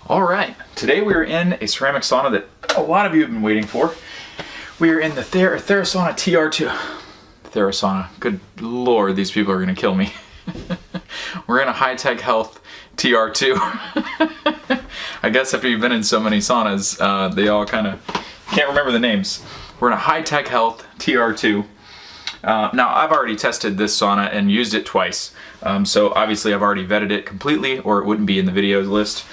All right, today we are in a ceramic sauna that a lot of you have been waiting for. We are in the Thersauna TR2. Thersauna, good lord, these people are gonna kill me. We're in a high-tech health TR2. I guess after you've been in so many saunas, they all kind of can't remember the names. We're in a high-tech health TR2. Now, I've already tested this sauna and used it twice. So obviously I've already vetted it completely, or it wouldn't be in the videos list.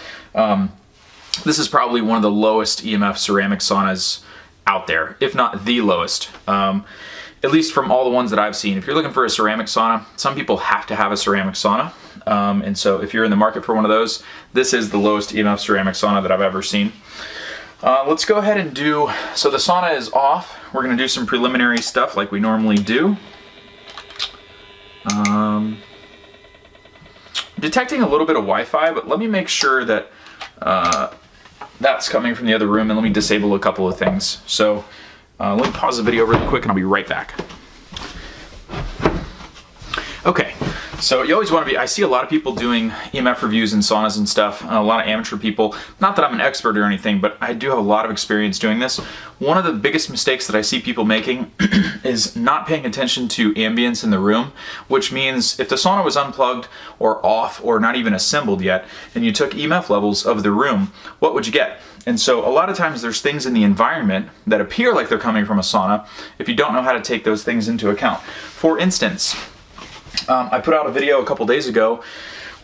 This is probably one of the lowest EMF ceramic saunas out there, if not the lowest. At least from all the ones that I've seen. If you're looking for a ceramic sauna, some people have to have a ceramic sauna. And so if you're in the market for one of those, this is the lowest EMF ceramic sauna that I've ever seen. Let's go ahead and so the sauna is off. We're gonna do some preliminary stuff like we normally do. Detecting a little bit of Wi-Fi, but let me make sure that that's coming from the other room, and let me disable a couple of things. So let me pause the video really quick and I'll be right back. Okay, so you always want to I see a lot of people doing EMF reviews in saunas and stuff, a lot of amateur people. Not that I'm an expert or anything, but I do have a lot of experience doing this. One of the biggest mistakes that I see people making is not paying attention to ambience in the room, which means if the sauna was unplugged or off or not even assembled yet, and you took EMF levels of the room, what would you get? And so a lot of times there's things in the environment that appear like they're coming from a sauna if you don't know how to take those things into account. For instance, I put out a video a couple days ago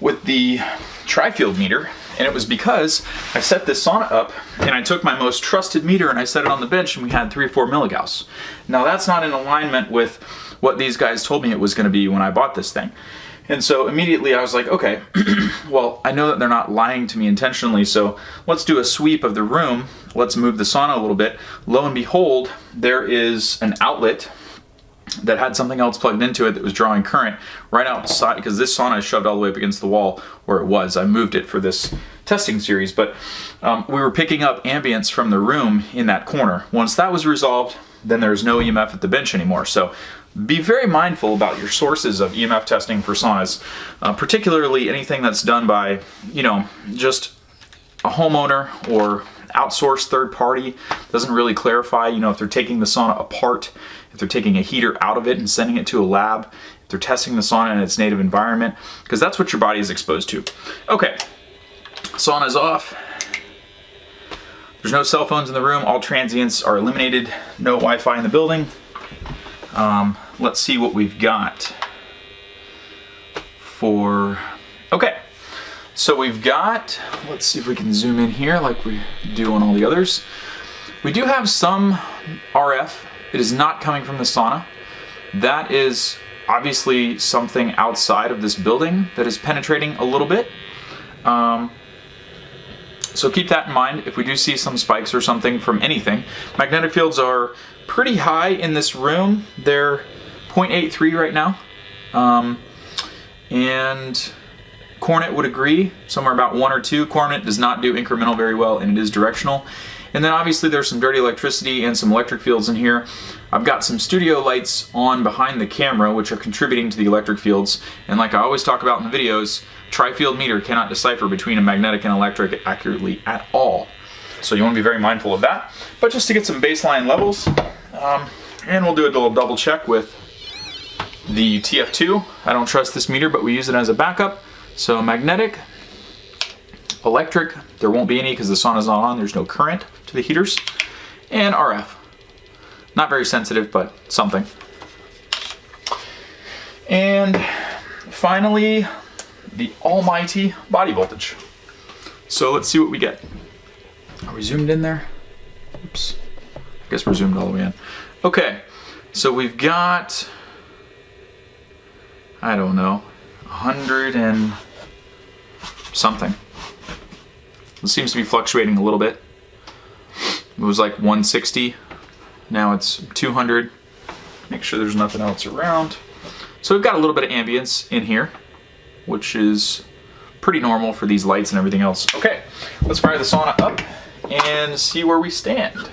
with the tri-field meter, and it was because I set this sauna up and I took my most trusted meter and I set it on the bench and we had 3 or 4 milligauss. Now that's not in alignment with what these guys told me it was going to be when I bought this thing. And so immediately I was like, okay, well, I know that they're not lying to me intentionally, so let's do a sweep of the room. Let's move the sauna a little bit. Lo and behold, there is an outlet that had something else plugged into it that was drawing current right outside, because this sauna is shoved all the way up against the wall where it was. I moved it for this testing series, but we were picking up ambience from the room in that corner. Once that was resolved, then there's no EMF at the bench anymore. So be very mindful about your sources of EMF testing for saunas, particularly anything that's done by, just a homeowner or outsourced third party. Doesn't really clarify, if they're taking the sauna apart, if they're taking a heater out of it and sending it to a lab, if they're testing the sauna in its native environment, because that's what your body is exposed to. Okay, sauna's off. There's no cell phones in the room. All transients are eliminated. No Wi-Fi in the building. Let's see what we've got okay. So we've got, let's see if we can zoom in here like we do on all the others. We do have some RF. It is not coming from the sauna. That is obviously something outside of this building that is penetrating a little bit. So keep that in mind if we do see some spikes or something from anything. Magnetic fields are pretty high in this room. They're 0.83 right now. And Cornet would agree, somewhere about 1 or 2. Cornet does not do incremental very well, and it is directional. And then obviously there's some dirty electricity and some electric fields in here. I've got some studio lights on behind the camera which are contributing to the electric fields. And like I always talk about in the videos, tri-field meter cannot decipher between a magnetic and electric accurately at all. So you want to be very mindful of that. But just to get some baseline levels, and we'll do a little double check with the TF2. I don't trust this meter, but we use it as a backup. So magnetic, electric, there won't be any because the sauna's not on, there's no current to the heaters, and RF. Not very sensitive, but something. And finally, the almighty body voltage. So let's see what we get. Are we zoomed in there? Oops. I guess we're zoomed all the way in. Okay, so we've got, I don't know, 100 and something. It seems to be fluctuating a little bit. It was like 160, now it's 200. Make sure there's nothing else around. So we've got a little bit of ambience in here, which is pretty normal for these lights and everything else. Okay, let's fire the sauna up and see where we stand.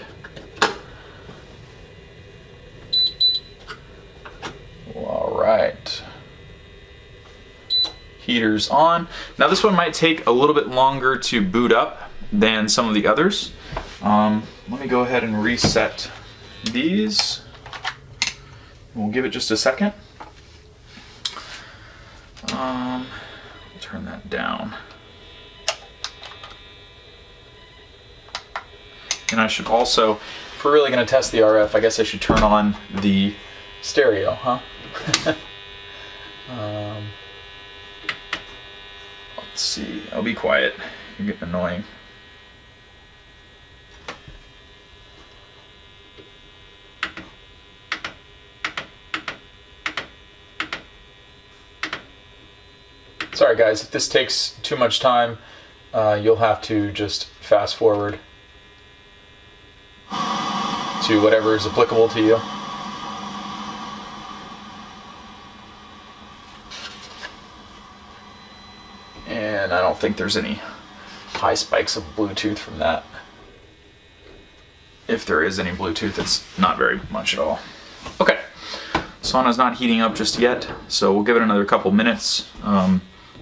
All right. heaters on. Now this one might take a little bit longer to boot up than some of the others. Let me go ahead and reset these. We'll give it just a second. Turn that down. And I should also, if we're really going to test the RF, I guess I should turn on the stereo, huh? Let's see. I'll be quiet. You're getting annoying. Sorry guys, if this takes too much time, you'll have to just fast forward to whatever is applicable to you. And I don't think there's any high spikes of Bluetooth from that. If there is any Bluetooth, it's not very much at all. Okay, sauna's not heating up just yet, so we'll give it another couple minutes.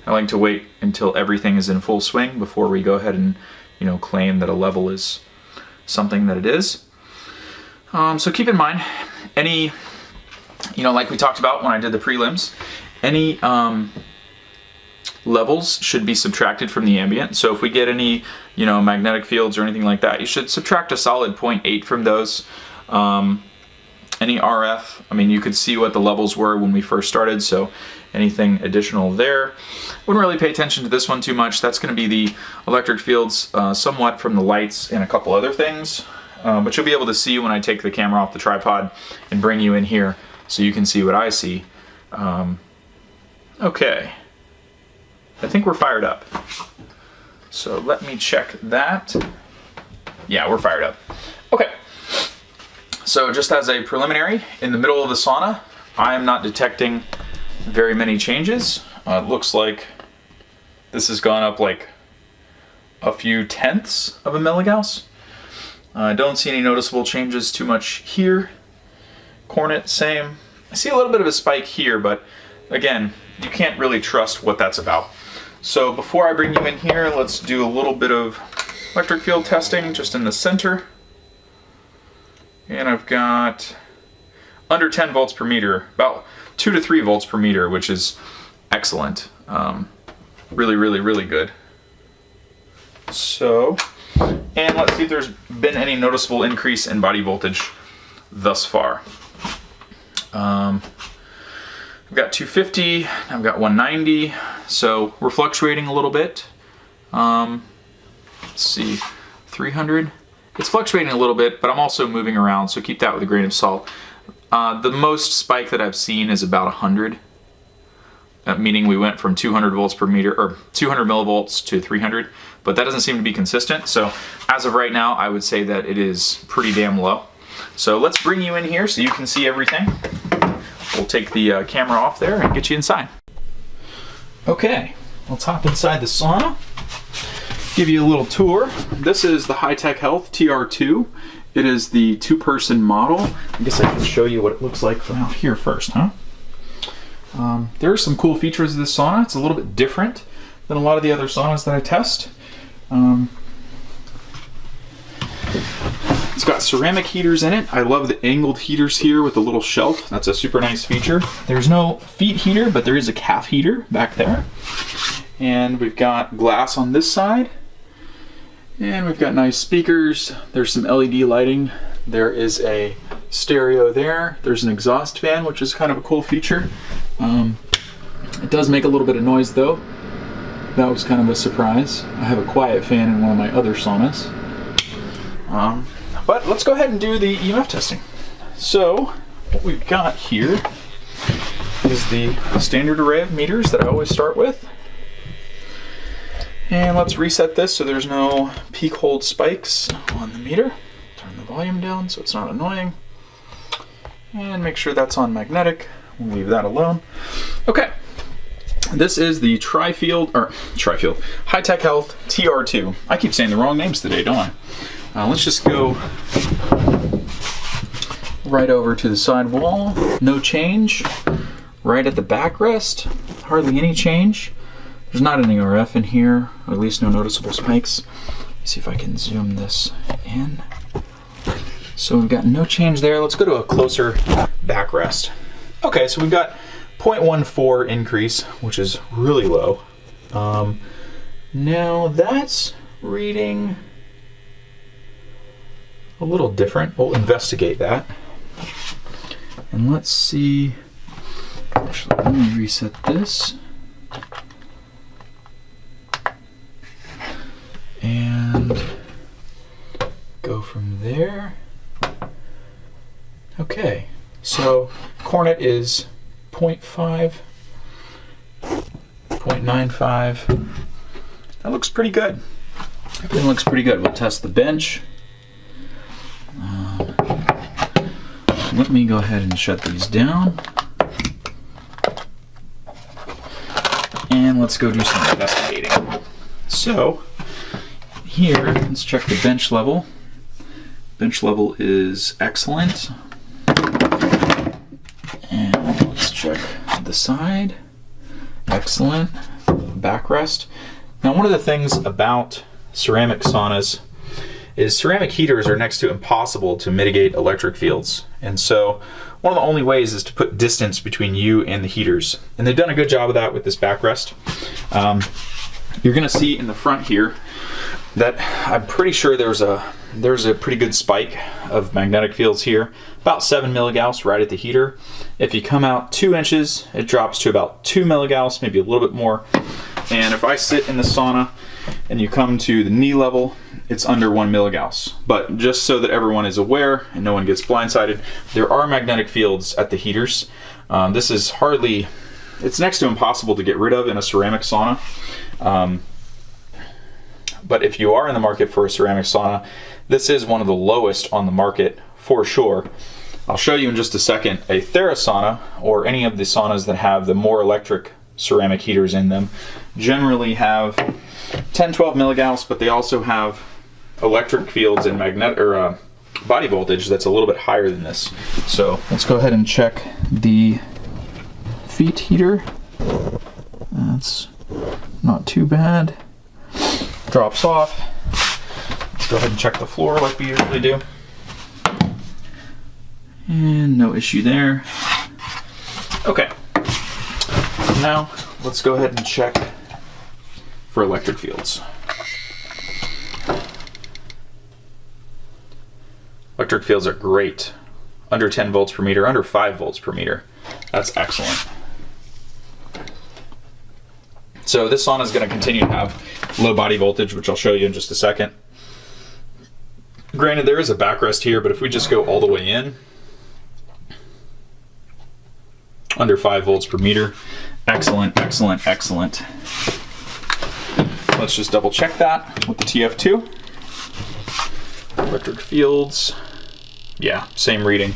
I like to wait until everything is in full swing before we go ahead and, claim that a level is something that it is. So keep in mind, any, like we talked about when I did the prelims, any levels should be subtracted from the ambient. So if we get any, magnetic fields or anything like that, you should subtract a solid 0.8 from those. Any RF, you could see what the levels were when we first started, so anything additional there. Wouldn't really pay attention to this one too much. That's going to be the electric fields somewhat from the lights and a couple other things. But you'll be able to see when I take the camera off the tripod and bring you in here so you can see what I see. Okay. I think we're fired up. So let me check that. Yeah, we're fired up. Okay. So just as a preliminary, in the middle of the sauna, I am not detecting very many changes. It looks like this has gone up like a few tenths of a milligauss. I don't see any noticeable changes too much here. Cornet, same. I see a little bit of a spike here, but again, you can't really trust what that's about. So before I bring you in here, let's do a little bit of electric field testing just in the center. And I've got under 10 volts per meter, about 2 to 3 volts per meter, which is excellent. Really, really, really good. So, and let's see if there's been any noticeable increase in body voltage thus far. I've got 250, I've got 190, so we're fluctuating a little bit. Let's see, 300. It's fluctuating a little bit, but I'm also moving around, so keep that with a grain of salt. The most spike that I've seen is about 100, meaning we went from 200 volts per meter, or 200 millivolts to 300, but that doesn't seem to be consistent. So as of right now, I would say that it is pretty damn low. So let's bring you in here so you can see everything. We'll take the camera off there and get you inside. Okay, let's hop inside the sauna. Give you a little tour. This is the High-Tech Health TR2. It is the 2-person model. I guess I can show you what it looks like from out here first, huh? There are some cool features of this sauna. It's a little bit different than a lot of the other saunas that I test. It's got ceramic heaters in it. I love the angled heaters here with the little shelf. That's a super nice feature. There's no feet heater, but there is a calf heater back there. And we've got glass on this side. And we've got nice speakers. There's some LED lighting. There is a stereo there. There's an exhaust fan, which is kind of a cool feature. It does make a little bit of noise though. That was kind of a surprise. I have a quiet fan in one of my other saunas. But let's go ahead and do the EMF testing. So what we've got here is the standard array of meters that I always start with. And let's reset this so there's no peak hold spikes on the meter. Turn the volume down so it's not annoying. And make sure that's on magnetic. We'll leave that alone. Okay. This is the High-Tech Health TR2. I keep saying the wrong names today, don't I? Let's just go right over to the side wall. No change. Right at the backrest, hardly any change. There's not any RF in here, or at least no noticeable spikes. Let me see if I can zoom this in. So we've got no change there. Let's go to a closer backrest. Okay, so we've got 0.14 increase, which is really low. Now that's reading a little different. We'll investigate that. And let's see, actually let me reset this. And go from there. Okay, so cornet is 0.5, 0.95. That looks pretty good. Everything looks pretty good. We'll test the bench. Let me go ahead and shut these down. And let's go do some investigating. So, here, let's check the bench level. Bench level is excellent. And let's check the side. Excellent. Backrest. Now, one of the things about ceramic saunas is ceramic heaters are next to impossible to mitigate electric fields. And so one of the only ways is to put distance between you and the heaters. And they've done a good job of that with this backrest. You're gonna see in the front here that I'm pretty sure there's a pretty good spike of magnetic fields here, about 7 milligauss right at the heater. If you come out 2 inches, it drops to about 2 milligauss, maybe a little bit more. And if I sit in the sauna and you come to the knee level, it's under 1 milligauss. But just so that everyone is aware and no one gets blindsided, there are magnetic fields at the heaters. This is hardly, it's next to impossible to get rid of in a ceramic sauna. But if you are in the market for a ceramic sauna, this is one of the lowest on the market for sure. I'll show you in just a second. A Therasauna, or any of the saunas that have the more electric ceramic heaters in them, generally have 10-12 milligauss, but they also have electric fields and body voltage that's a little bit higher than this. So let's go ahead and check the feet heater. That's not too bad. Drops off. Let's go ahead and check the floor like we usually do. And no issue there. Okay. Now let's go ahead and check for electric fields. Electric fields are great. Under 10 volts per meter, under 5 volts per meter. That's excellent. So this sauna is going to continue to have low body voltage, which I'll show you in just a second. Granted, there is a backrest here, but if we just go all the way in, under 5 volts per meter. Excellent, excellent, excellent. Let's just double check that with the TF2. Electric fields. Yeah, same reading.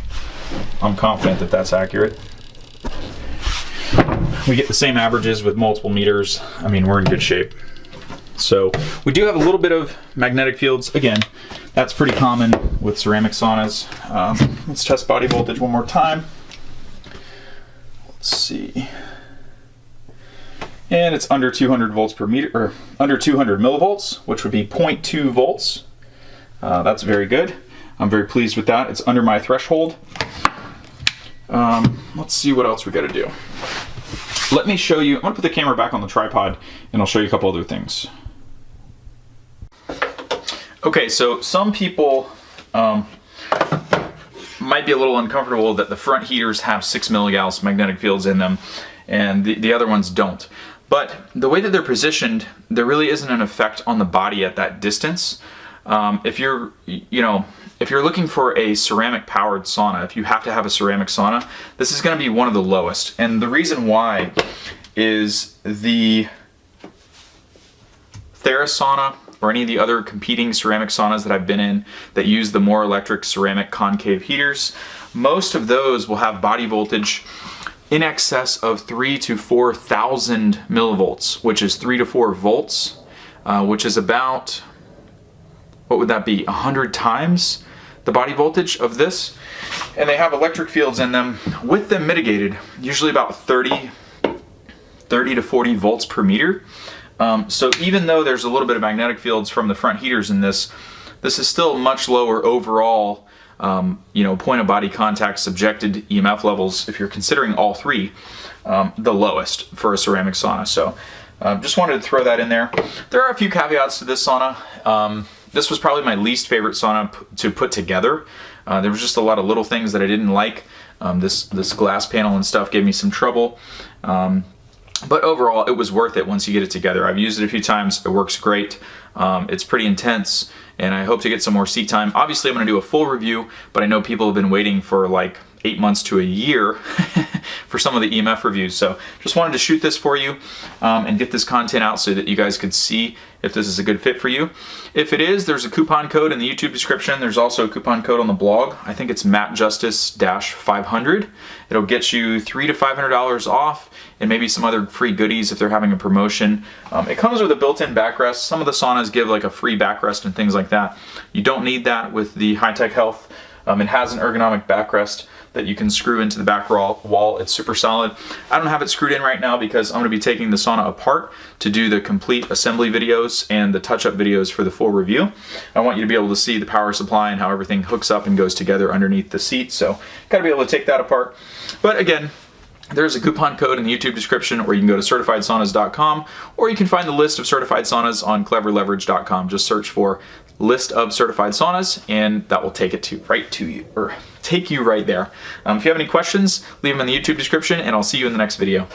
I'm confident that that's accurate. We get the same averages with multiple meters. I mean, we're in good shape. So we do have a little bit of magnetic fields. Again, that's pretty common with ceramic saunas. Let's test body voltage one more time. Let's see. And it's under 200 volts per meter, or under 200 millivolts, which would be 0.2 volts. That's very good. I'm very pleased with that. It's under my threshold. Let's see what else we got to do. Let me show you. I'm going to put the camera back on the tripod and I'll show you a couple other things. Okay, so some people might be a little uncomfortable that the front heaters have 6 milligauss magnetic fields in them and the other ones don't. But the way that they're positioned, there really isn't an effect on the body at that distance. If you're looking for a ceramic powered sauna, if you have to have a ceramic sauna, this is going to be one of the lowest. And the reason why is the Therasauna or any of the other competing ceramic saunas that I've been in that use the more electric ceramic concave heaters, most of those will have body voltage in excess of 3,000 to 4,000 millivolts, which is 3 to 4 volts, which is about, what would that be, 100 times the body voltage of this. And they have electric fields in them with them mitigated, usually about 30 30 to 40 volts per meter. So even though there's a little bit of magnetic fields from the front heaters in this, this is still much lower overall, point of body contact subjected EMF levels, if you're considering all three, the lowest for a ceramic sauna. So just wanted to throw that in there. There are a few caveats to this sauna. This was probably my least favorite sauna to put together. There was just a lot of little things that I didn't like. This glass panel and stuff gave me some trouble. But overall, it was worth it once you get it together. I've used it a few times. It works great. It's pretty intense, and I hope to get some more seat time. Obviously, I'm going to do a full review, but I know people have been waiting for like 8 months to a year for some of the EMF reviews. So just wanted to shoot this for you and get this content out so that you guys could see if this is a good fit for you. If it is, there's a coupon code in the YouTube description. There's also a coupon code on the blog. I think it's MattJustice-500. It'll get you $300 to $500 off and maybe some other free goodies if they're having a promotion. It comes with a built-in backrest. Some of the saunas give like a free backrest and things like that. You don't need that with the High-Tech Health. It has an ergonomic backrest that you can screw into the back wall. It's super solid. I don't have it screwed in right now because I'm going to be taking the sauna apart to do the complete assembly videos and the touch-up videos for the full review. I want you to be able to see the power supply and how everything hooks up and goes together underneath the seat, so got to be able to take that apart. But again, there's a coupon code in the YouTube description, or you can go to certifiedsaunas.com, or you can find the list of certified saunas on cleverleverage.com. Just search for list of certified saunas, and that will take it take you right there. If you have any questions, leave them in the YouTube description, and I'll see you in the next video.